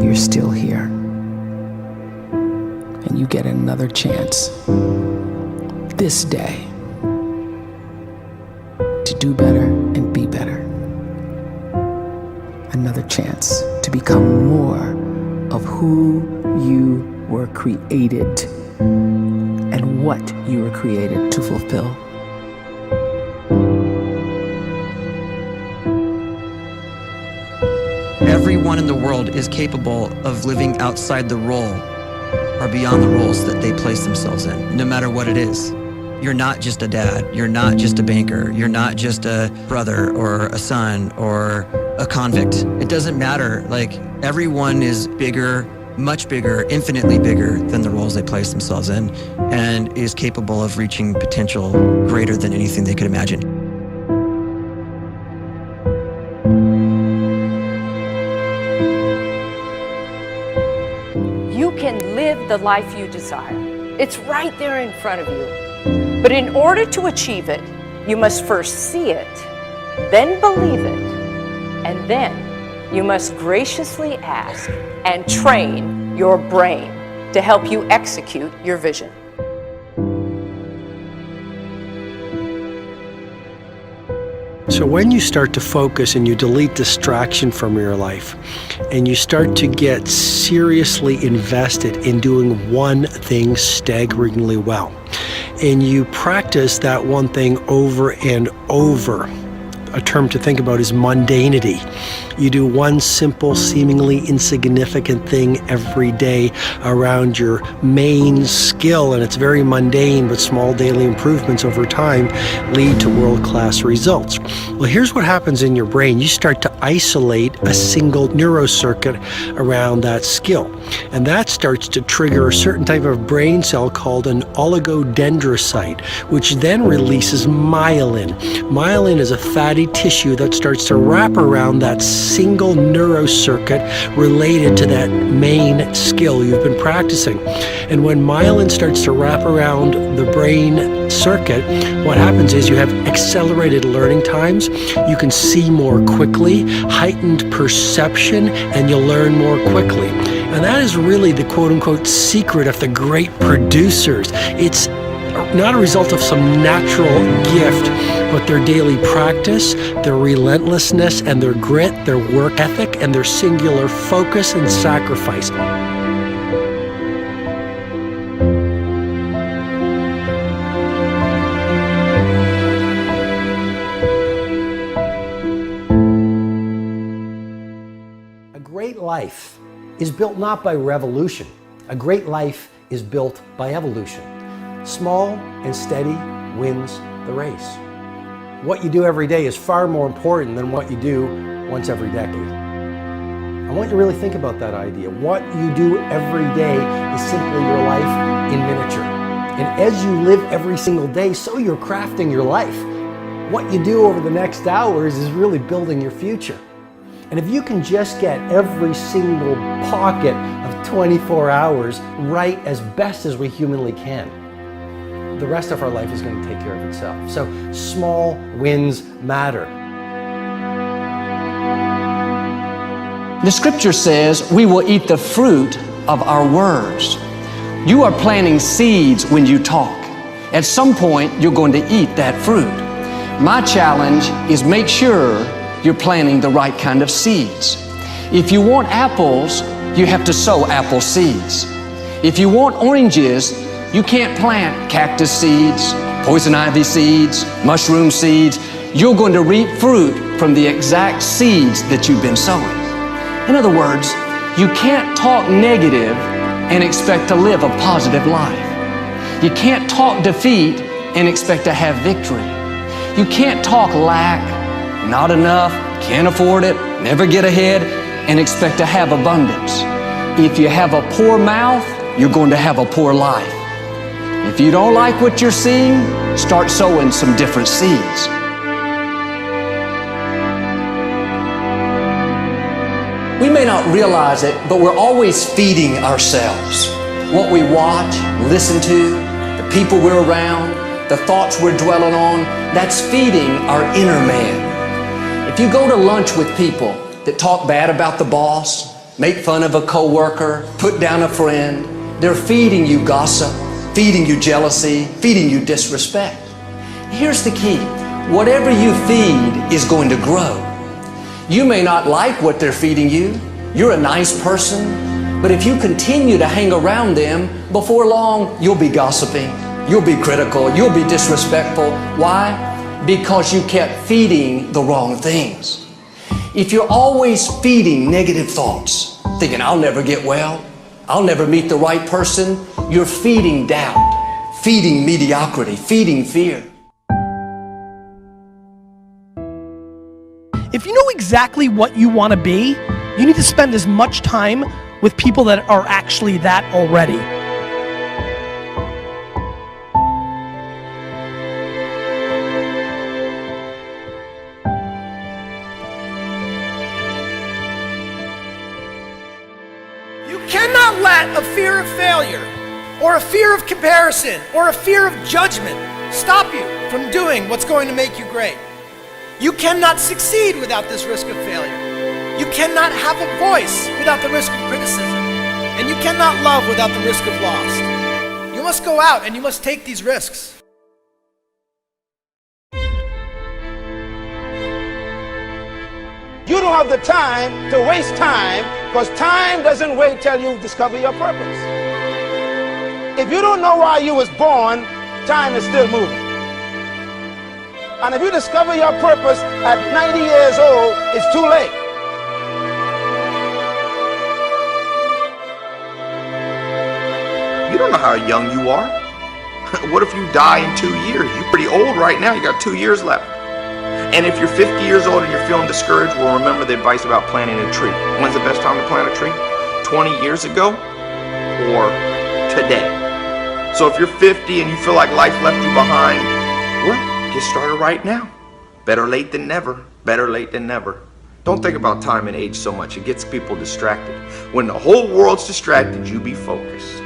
you're still here. And you get another chance this day to do better and be better. Another chance to become more of who you were created and what you were created to fulfill. Everyone in the world is capable of living outside the role or beyond the roles that they place themselves in, no matter what it is. You're not just a dad, you're not just a banker, you're not just a brother or a son or a convict. It doesn't matter. Like, everyone is bigger, much bigger, infinitely bigger than the roles they place themselves in, and is capable of reaching potential greater than anything they could imagine. You can live the life you desire. It's right there in front of you. But in order to achieve it, you must first see it, then believe it, and then you must graciously ask and train your brain to help you execute your vision. So when you start to focus and you delete distraction from your life, and you start to get seriously invested in doing one thing staggeringly well, and you practice that one thing over and over, a term to think about is mundanity. You do one simple, seemingly insignificant thing every day around your main skill, and it's very mundane, but small daily improvements over time lead to world-class results. Well, here's what happens in your brain. You start to isolate a single neurocircuit around that skill, and that starts to trigger a certain type of brain cell called an oligodendrocyte, which then releases myelin. Myelin is a fatty tissue that starts to wrap around that single neurocircuit related to that main skill you've been practicing. And when myelin starts to wrap around the brain circuit, what happens is you have accelerated learning times, you can see more quickly, heightened perception, and you'll learn more quickly. And that is really the quote-unquote secret of the great producers. It's not a result of some natural gift, but their daily practice, their relentlessness and their grit, their work ethic, and their singular focus and sacrifice. A great life is built not by revolution. A great life is built by evolution. Small and steady wins the race. What you do every day is far more important than what you do once every decade. I want you to really think about that idea. What you do every day is simply your life in miniature. And as you live every single day, so you're crafting your life. What you do over the next hours is really building your future. And if you can just get every single pocket of 24 hours right as best as we humanly can, the rest of our life is going to take care of itself. So small wins matter. The scripture says we will eat the fruit of our words. You are planting seeds when you talk. At some point, you're going to eat that fruit. My challenge is make sure you're planting the right kind of seeds. If you want apples, you have to sow apple seeds. If you want oranges, you can't plant cactus seeds, poison ivy seeds, mushroom seeds. You're going to reap fruit from the exact seeds that you've been sowing. In other words, you can't talk negative and expect to live a positive life. You can't talk defeat and expect to have victory. You can't talk lack, not enough, can't afford it, never get ahead, and expect to have abundance. If you have a poor mouth, you're going to have a poor life. If you don't like what you're seeing, start sowing some different seeds. We may not realize it, but we're always feeding ourselves. What we watch, listen to, the people we're around, the thoughts we're dwelling on, that's feeding our inner man. If you go to lunch with people that talk bad about the boss, make fun of a coworker, put down a friend. They're feeding you gossip, feeding you jealousy, feeding you disrespect. Here's the key. Whatever you feed is going to grow. You may not like what they're feeding you. You're a nice person, but if you continue to hang around them, before long, you'll be gossiping, you'll be critical, you'll be disrespectful. Why? Because you kept feeding the wrong things. If you're always feeding negative thoughts, thinking, I'll never get well, I'll never meet the right person, you're feeding doubt, feeding mediocrity, feeding fear. If you know exactly what you want to be, you need to spend as much time with people that are actually that already. You cannot let a fear of failure, or a fear of comparison, or a fear of judgment stop you from doing what's going to make you great. You cannot succeed without this risk of failure. You cannot have a voice without the risk of criticism. And you cannot love without the risk of loss. You must go out and you must take these risks. You don't have the time to waste time, because time doesn't wait till you discover your purpose. If you don't know why you was born, time is still moving. And if you discover your purpose at 90 years old, it's too late. You don't know how young you are. What if you die in 2 years? You're pretty old right now. You got 2 years left. And if you're 50 years old and you're feeling discouraged, well, remember the advice about planting a tree. When's the best time to plant a tree? 20 years ago or today? So if you're 50 and you feel like life left you behind, well, get started right now. Better late than never. Better late than never. Don't think about time and age so much. It gets people distracted. When the whole world's distracted, you be focused.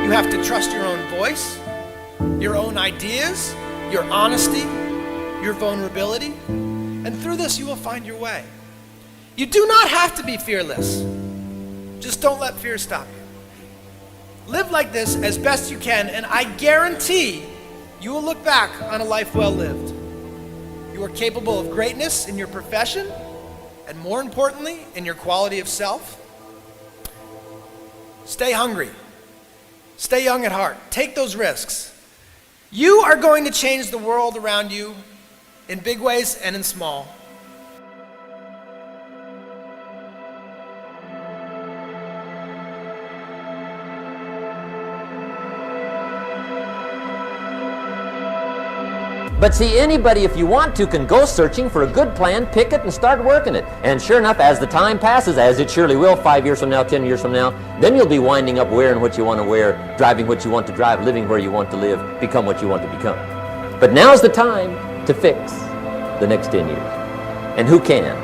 You have to trust your own voice, your own ideas, your honesty, your vulnerability, and through this you will find your way. You do not have to be fearless. Just don't let fear stop you. Live like this as best you can, and I guarantee you will look back on a life well lived. You are capable of greatness in your profession, and more importantly, in your quality of self. Stay hungry. Stay young at heart. Take those risks. You are going to change the world around you in big ways and in small. But see, anybody, if you want to, can go searching for a good plan, pick it, and start working it. And sure enough, as the time passes, as it surely will 5 years from now, 10 years from now, then you'll be winding up wearing what you want to wear, driving what you want to drive, living where you want to live, become what you want to become. But now's the time to fix the next 10 years. And who can?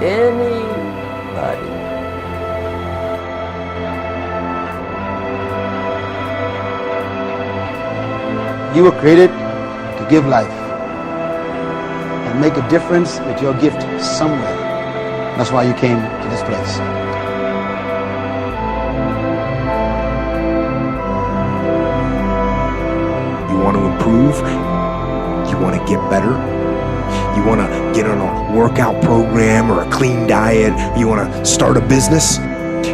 Anybody. You were created to give life and make a difference with your gift somewhere. That's why you came to this place. You want to improve? You want to get better? You want to get on a workout program or a clean diet? You want to start a business?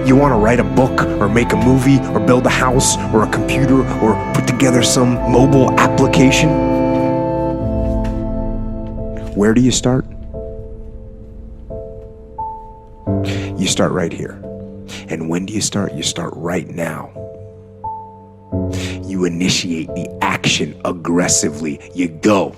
You want to write a book or make a movie or build a house or a computer or put together some mobile application? Where do you start? You start right here. And when do you start? You start right now. You initiate the action aggressively. You go.